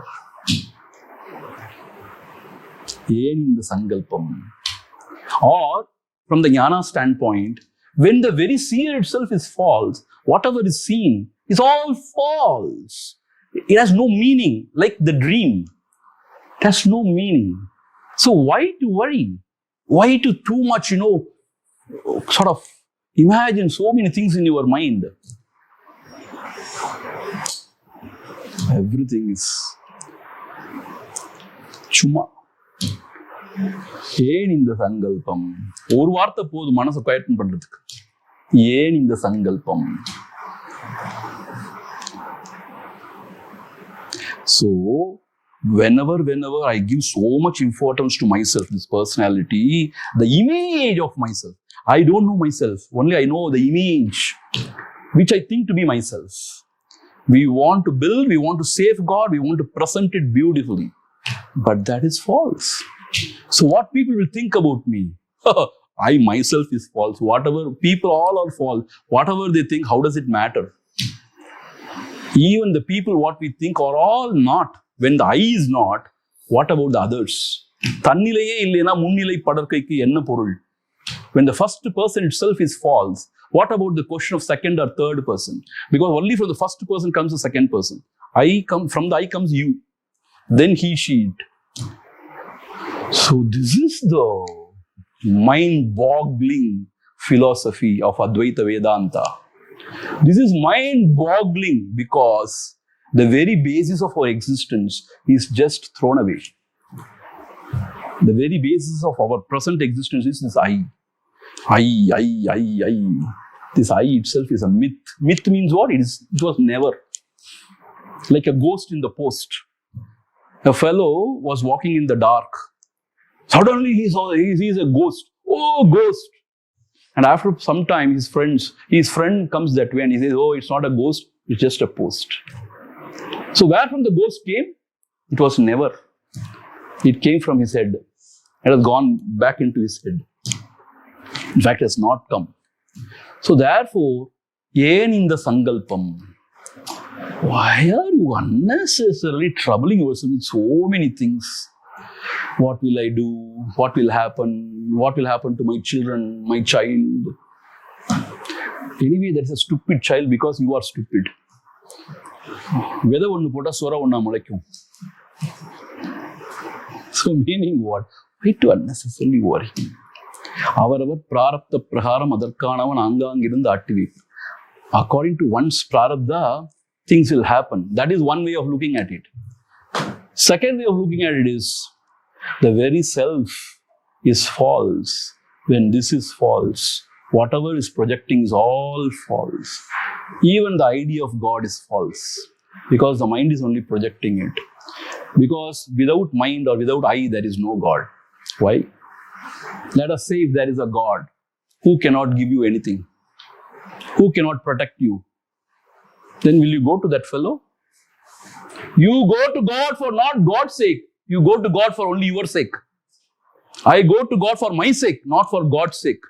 Yen in the sankalpam. Or, from the jnana standpoint, when the very seer itself is false, whatever is seen is all false. It has no meaning, like the dream. It has no meaning. So why to worry? Why to too much, sort of imagine so many things in your mind? Everything is chuma. ஏன் இந்த சங்கல்பம்? ஒரு வார்த்தை போதும் மனசை குயட்டன் பண்றதுக்கு. ஏன் இந்த சங்கல்பம்? So, whenever I give so much importance to myself, this personality, the image of myself, I don't know myself, only I know the image which I think to be myself. We want to build, we want to safeguard, we want to present it beautifully. But that is false. So what people will think about me? I myself is false. Whatever, people all are false. Whatever they think, how does it matter? Even the people what we think are all not. When the I is not, what about the others? Tannileye illena munnilai padarkaikku enna porul? When the first person itself is false, what about the question of second or third person? Because only from the first person comes the second person. From the I comes you. Then he, she. So this is the mind-boggling philosophy of Advaita Vedanta. This is mind-boggling because the very basis of our existence is just thrown away. The very basis of our present existence is this I. I. This I itself is a myth. Myth means what? It was never. Like a ghost in the post. A fellow was walking in the dark. Suddenly he sees a ghost. Oh, ghost. And after some time, his friend comes that way and he says, oh, it's not a ghost, it's just a post. So where from the ghost came? It was never. It came from his head. It has gone back into his head. In fact, it has not come. So therefore, yen in the sankalpam. Why are you unnecessarily troubling yourself with so many things? What will I do? What will happen? What will happen to my children, my child? Anyway, that's a stupid child because you are stupid. Whether one pota Swaroopanandaji. So meaning what? Why to unnecessarily worry? Avaravar prarabdha praharam adarkanavan angang irundha attivi. According to one's prarabdha, things will happen. That is one way of looking at it. Second way of looking at it is the very self is false. When this is false, whatever is projecting is all false. Even the idea of God is false because the mind is only projecting it. Because without mind or without I, there is no God. Why? Let us say if there is a God who cannot give you anything, who cannot protect you, then will you go to that fellow? You go to God for not God's sake. You go to God for only your sake. I go to God for my sake, not for God's sake.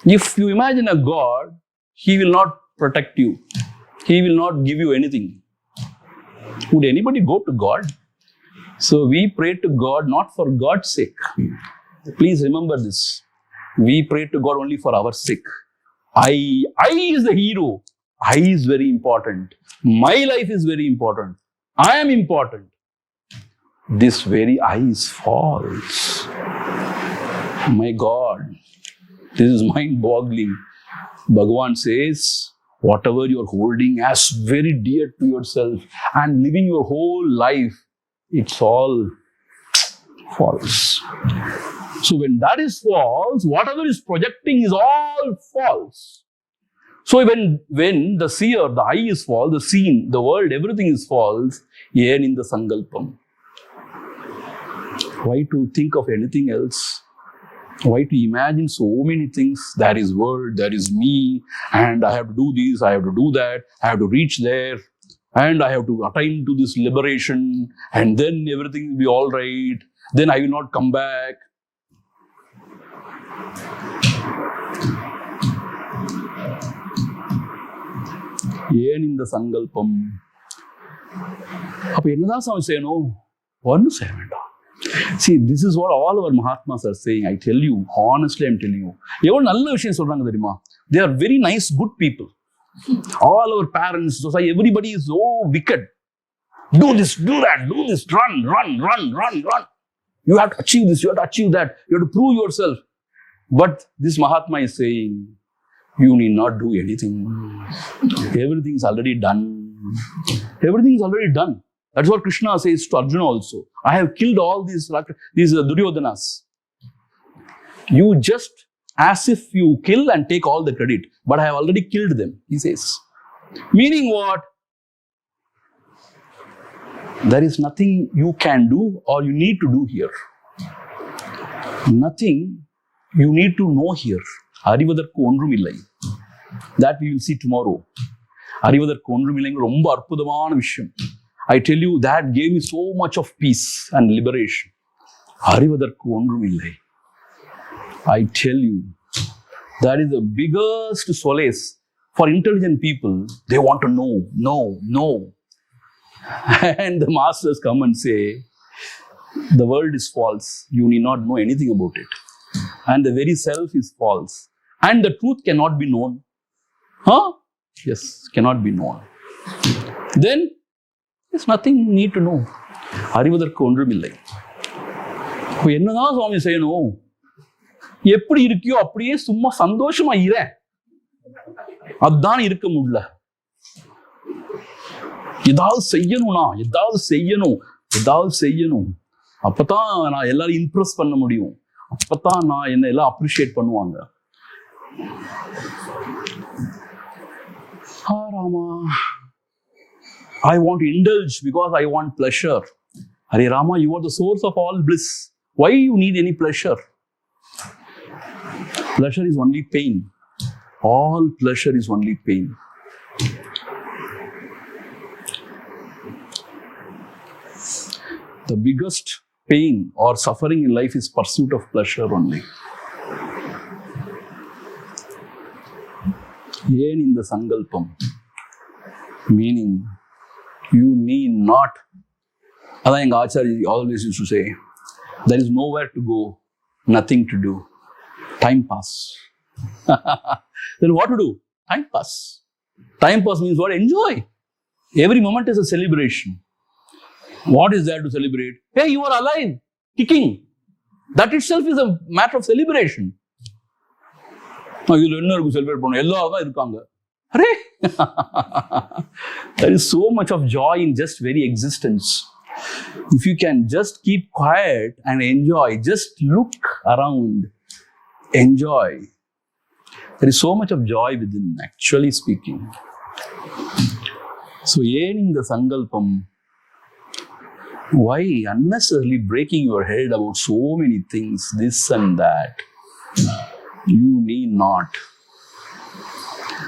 If you imagine a God, He will not protect you. He will not give you anything. Would anybody go to God? So we pray to God not for God's sake. Please remember this. We pray to God only for our sake. I is the hero. I is very important. My life is very important. I am important. This very I is false. My God, this is mind-boggling. Bhagavan says, whatever you are holding as very dear to yourself and living your whole life, it's all false. So when that is false, whatever is projecting is all false. So when the seer, the I is false, the seen, the world, everything is false, yen in the sankalpam. Why to think of anything else? Why to imagine so many things? There is world, there is me, and I have to do this, I have to do that, I have to reach there, and I have to attain to this liberation, and then everything will be all right, then I will not come back. Yen in the sankalpam. அப்ப என்னதான் சாமி செய்யணும்? ஒன்றும் செய்ய வேண்டாம். See, this is what all our Mahatmas are saying. I tell you, honestly, I'm telling you. எவ்வளவு நல்ல விஷயம் சொல்றாங்க தெரியுமா? They are very nice, good people. All our parents, society, everybody is so wicked. Do this, do that, do this, run. You have to achieve this, you have to achieve that. You have to prove yourself. But this Mahatma is saying, you need not do anything. Everything is already done. Everything is already done. That's what Krishna says to Arjuna also. I have killed all these Duryodanas. You just as if you kill and take all the credit. But I have already killed them, he says. Meaning what? There is nothing you can do or you need to do here. Nothing you need to know here. Arivadarku ondrum illai. That we will see tomorrow. Arivadarku ondrum illai romba arpudamana vishayam. I tell you, that gave me so much of peace and liberation. Arivadarku ondrum illai. I tell you, that is the biggest solace for intelligent people. They want to know. And the masters come and say, the world is false. You need not know anything about it. And the very self is false. And the truth cannot be known. Huh? Yes, cannot be known. Then, there's nothing you need to know. Arivadarku ondrum illai. இப்போ என்னதான் சுவாமி செய்யணும்? எப்படி இருக்கியோ அப்படியே சும்மா சந்தோஷமா இர. அதான் இருக்க முடியல. ஏதாவது செய்யணும். அப்பதான் நான் எல்லாரும் இம்ப்ரெஸ் பண்ண முடியும். அப்பதான் நான் என்ன எல்லாம் அப்ரிஷியேட் பண்ணுவாங்க. Rama, I want to indulge because I want pleasure. Hare Rama, you are the source of all bliss. Why you need any pleasure? Pleasure is only pain. All pleasure is only pain. The biggest pain or suffering in life is pursuit of pleasure only. Yen in the sankalpam. Meaning, you need not. Adha enga Acharya always used to say, there is nowhere to go, nothing to do. Time pass. Then what to do? Time pass. Time pass means what? Enjoy. Every moment is a celebration. What is there to celebrate? Hey, you are alive, kicking. That itself is a matter of celebration. இதுல என்ன இருக்கு celebrate பண்ணணும்? எல்லாரும் தான் இருக்காங்க. Hooray! There is so much of joy in just very existence. If you can just keep quiet and enjoy, just look around, enjoy. There is so much of joy within, actually speaking. So, yearning the sankalpam, why unnecessarily breaking your head about so many things, this and that? You need not.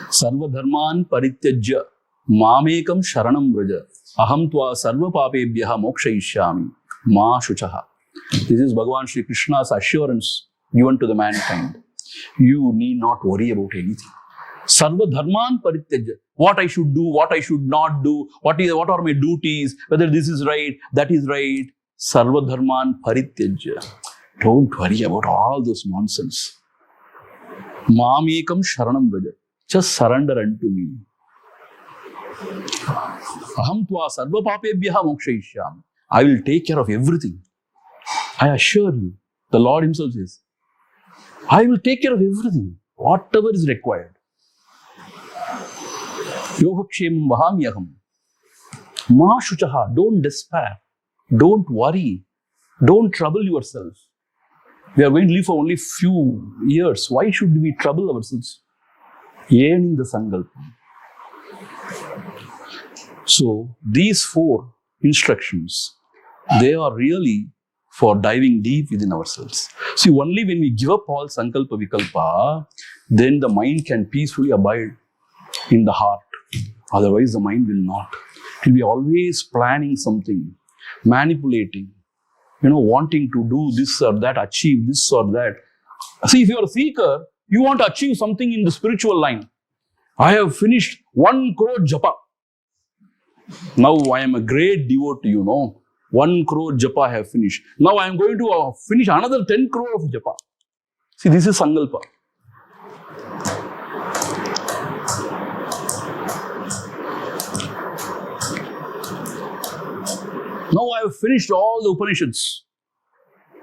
Sarva dharman parityajya mamekam sharanam vraja aham tva sarva papebhyaha mokshayishyami ma shuchaha. This is Bhagavan Shri Krishna's assurance given to the mankind. You need not worry about anything. Sarva dharman parityajya. What I should do, what I should not do, what are my duties, whether this is right, that is right. Sarva dharman parityajya. Don't worry about all those nonsense. Mamekam sharanam vraja. Just surrender unto me. Aham tva sarva papebhyaha mokshayishyami. I will take care of everything. I assure you. The Lord Himself says, I will take care of everything. Whatever is required. Yogakshemam vahamyaham. Ma shuchaha. Don't despair. Don't worry. Don't trouble yourself. We are going to live for only few years. Why should we trouble ourselves? Yearning the sankalpam. So, these 4 instructions, they are really for diving deep within ourselves. See, only when we give up all sankalpa vikalpa, then the mind can peacefully abide in the heart. Otherwise, the mind will not. It will be always planning something, manipulating, wanting to do this or that, achieve this or that. See, if you are a seeker, you want to achieve something in the spiritual line. I have finished 1 crore japa. Now I am a great devotee, 1 crore japa I have finished. Now I am going to finish another 10 crore of japa. See, this is sankalpa. Now I have finished all the Upanishads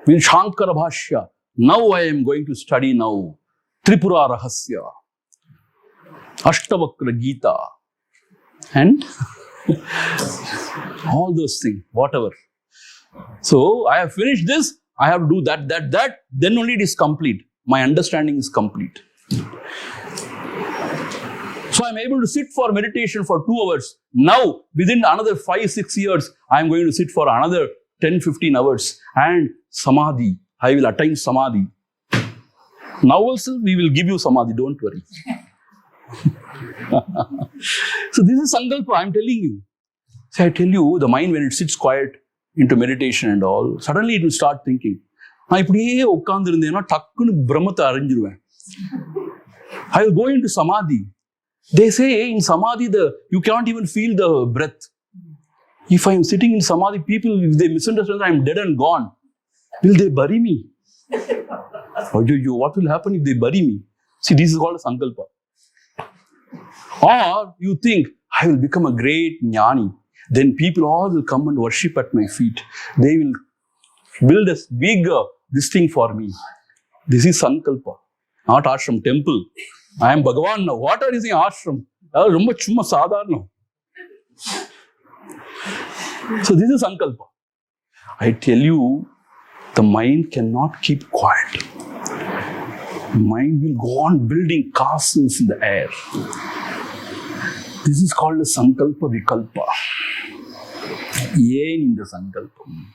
with Shankara Bhashya. Now I am going to study now Tripura Rahasya, Ashtavakra Gita, and all those things, whatever. So I have finished this, I have to do that, then only it is complete. My understanding is complete. So I am able to sit for meditation for 2 hours. Now, within another 5-6 years, I am going to sit for another 10-15 hours. And samadhi, I will attain samadhi. Now also, we will give you samadhi, don't worry. So this is sankalpa, I am telling you. See, I tell you, the mind when it sits quiet into meditation and all, suddenly it will start thinking. I will go into samadhi. They say in samadhi, you can't even feel the breath. If I am sitting in samadhi, people, if they misunderstand, I am dead and gone. Will they bury me? What will happen if they bury me? See, this is called a sankalpa. Or you think, I will become a great jnani. Then people all will come and worship at my feet. They will build a big this thing for me. This is sankalpa, not ashram, temple. I am Bhagavan now. What are you saying ashram? So this is sankalpa. I tell you, the mind cannot keep quiet. Mind will go on building castles in the air. This is called a sankalpa vikalpa. Yen in the sankalpam.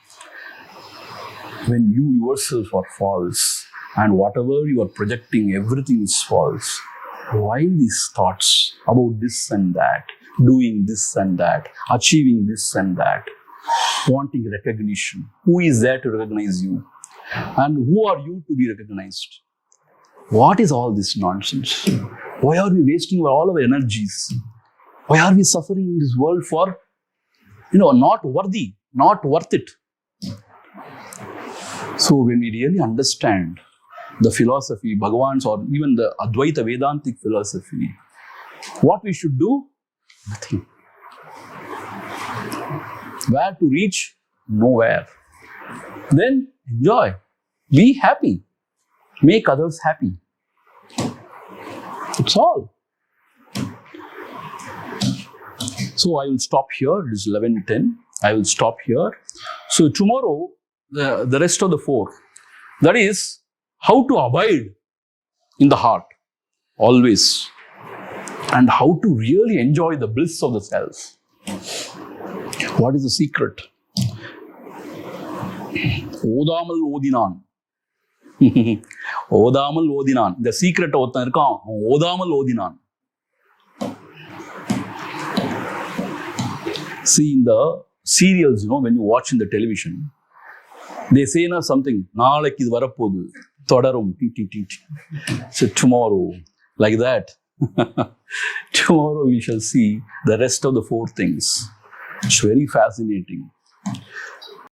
When you yourself are false and whatever you are projecting, everything is false. Why these thoughts about this and that, doing this and that, achieving this and that, wanting recognition? Who is there to recognize you? And who are you to be recognized? What is all this nonsense? Why are we wasting all our energies? Why are we suffering in this world for, not worthy, not worth it? So when we really understand the philosophy, Bhagavan's or even the Advaita Vedantic philosophy, what we should do? Nothing. Where to reach? Nowhere. Then enjoy. Be happy. Make others happy. It's all. So I will stop here. It is 11:10. I will stop here. So tomorrow, the rest of the 4, that is how to abide in the heart always, and how to really enjoy the bliss of the self. What is the secret? ஓதாமல் ஓதினான். ஓதாமல் ஓதினான். இந்த secret ஒருத்தன் இருக்கான், ஓதாமல் ஓதினான். See, in the serials, when you watch in the television, they say something, நாளைக்கு இது வரப்போகுது, தொடரும், so tomorrow, like that. Tomorrow we shall see the rest of the 4 things. It's very fascinating.